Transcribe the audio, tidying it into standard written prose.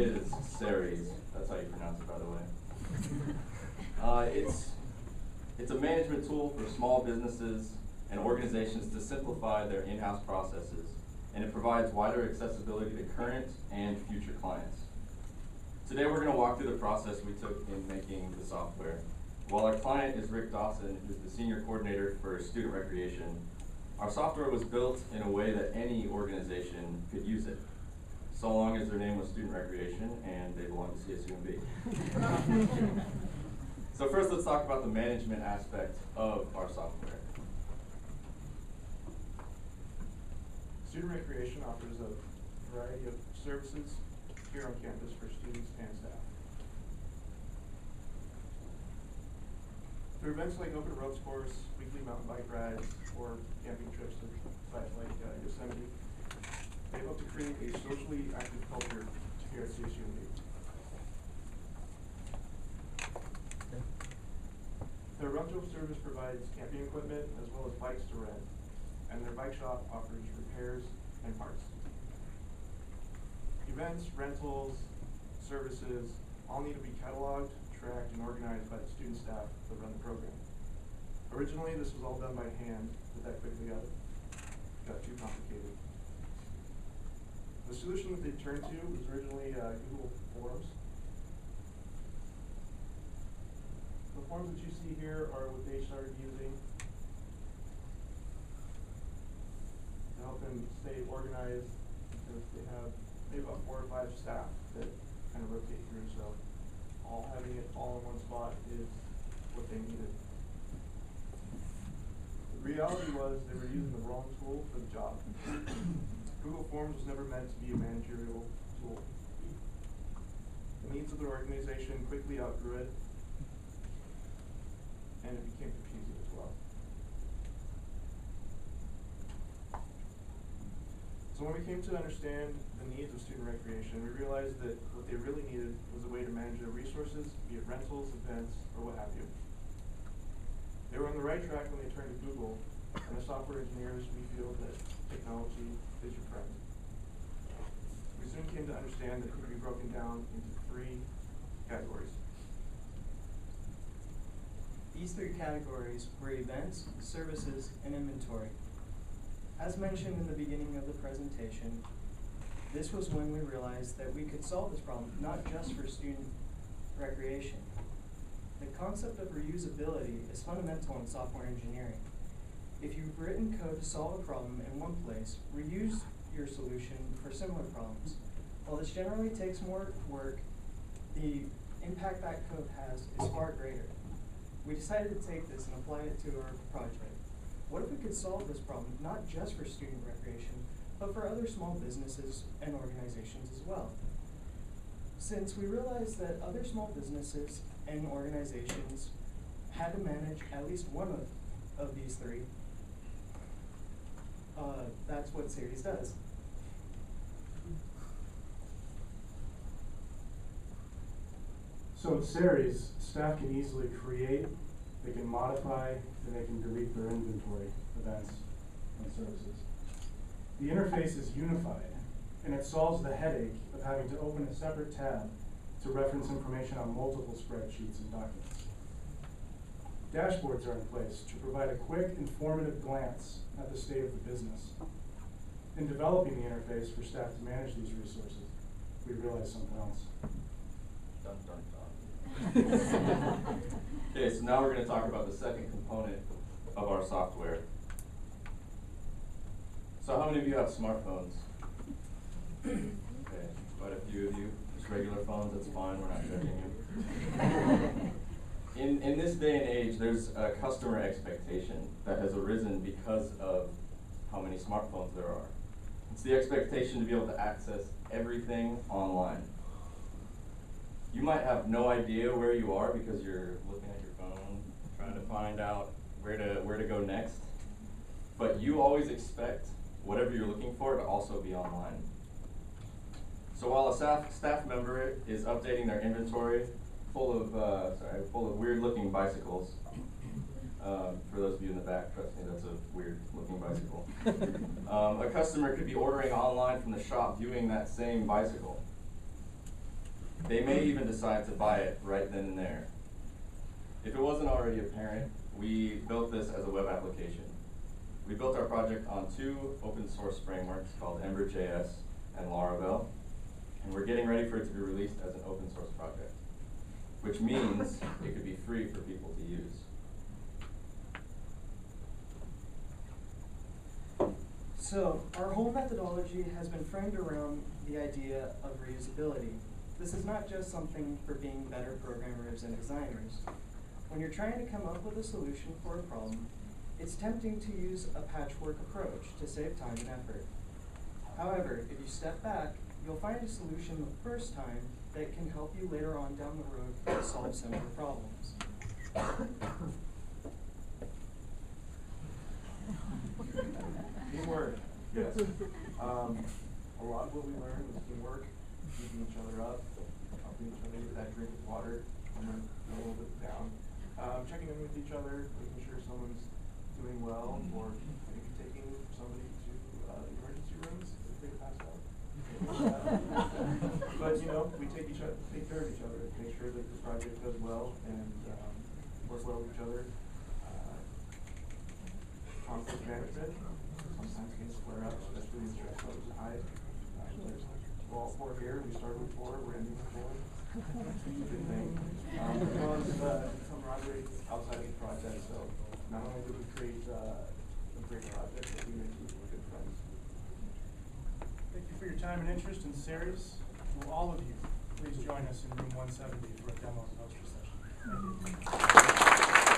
is CERES. That's how you pronounce it, by the way. It's a management tool for small businesses and organizations to simplify their in-house processes, and it provides wider accessibility to current and future clients. Today we're going to walk through the process we took in making the software. While our client is Rick Dawson, who's the senior coordinator for student recreation, our software was built in a way that any organization could use it, so long as their name was Student Recreation and they belong to CSUMB. So first, let's talk about the management aspect of our software. Student recreation offers a variety of services here on campus for students and staff. Through events like open ropes course, weekly mountain bike rides, or camping trips to sites like Yosemite, they hope to create a socially active culture here at CSUMB. Their rental service provides camping equipment as well as bikes to rent, and their bike shop offers repairs and parts. Events, rentals, services all need to be cataloged, tracked, and organized by the student staff that run the program. Originally, this was all done by hand, but that quickly got too complicated. The solution that they turned to was originally Google Forms. The forms that you see here are what they started using to help them stay organized, because they have maybe about 4 or 5 staff that kind of rotate through, so having it all in one spot is what they needed. The reality was they were using the wrong tool for the job. Google Forms was never meant to be a managerial tool. The needs of their organization quickly outgrew it, and it became confusing as well. So when we came to understand the needs of student recreation, we realized that what they really needed was a way to manage their resources, be it rentals, events, or what have you. They were on the right track when they turned to Google, and as software engineers, we feel that technology is your friend. We soon came to understand that it could be broken down into 3 categories. These 3 categories were events, services, and inventory. As mentioned in the beginning of the presentation, this was when we realized that we could solve this problem not just for student recreation. The concept of reusability is fundamental in software engineering. If you've written code to solve a problem in one place, reuse your solution for similar problems. While this generally takes more work, the impact that code has is far greater. We decided to take this and apply it to our project. What if we could solve this problem not just for student recreation, but for other small businesses and organizations as well? Since we realized that other small businesses and organizations had to manage at least one of these 3, that's what CERES does. So at CERES, staff can easily create, they can modify, and they can delete their inventory, events, and services. The interface is unified, and it solves the headache of having to open a separate tab to reference information on multiple spreadsheets and documents. Dashboards are in place to provide a quick, informative glance at the state of the business. In developing the interface for staff to manage these resources, we realized something else. Dun, dun, dun. Okay, so now we're going to talk about the second component of our software. So how many of you have smartphones? Okay, quite a few of you. Just regular phones, that's fine, we're not judging you. In this day and age, there's a customer expectation that has arisen because of how many smartphones there are. It's the expectation to be able to access everything online. You might have no idea where you are because you're looking at your phone, trying to find out where to go next. But you always expect whatever you're looking for to also be online. So while a staff member is updating their inventory full of weird-looking bicycles, for those of you in the back, trust me, that's a weird-looking bicycle. A customer could be ordering online from the shop viewing that same bicycle. They may even decide to buy it right then and there. If it wasn't already apparent, we built this as a web application. We built our project on 2 open source frameworks called Ember.js and Laravel, and we're getting ready for it to be released as an open source project, which means it could be free for people to use. So, our whole methodology has been framed around the idea of reusability. This is not just something for being better programmers and designers. When you're trying to come up with a solution for a problem, it's tempting to use a patchwork approach to save time and effort. However, if you step back, you'll find a solution the first time that can help you later on down the road to solve similar problems. Teamwork, yes. A lot of what we learned was teamwork, keeping each other up, helping each other get that drink of water when they're a little bit down. Checking in with each other, making sure someone's doing well, or maybe taking somebody to the emergency rooms if they pass out. But you know, we take care of each other, make sure that the project does well, and work well with each other. Conflict management, sometimes things flare up, especially when stress levels are high. We're all 4 here, we started with 4, we're ending with 4. It's a good thing. As well as camaraderie outside of the project, so not only did we create a great project, but we made some good friends. Thank you for your time and interest in CERES. Will all of you please join us in room 170 for a demo and poster session. Thank you.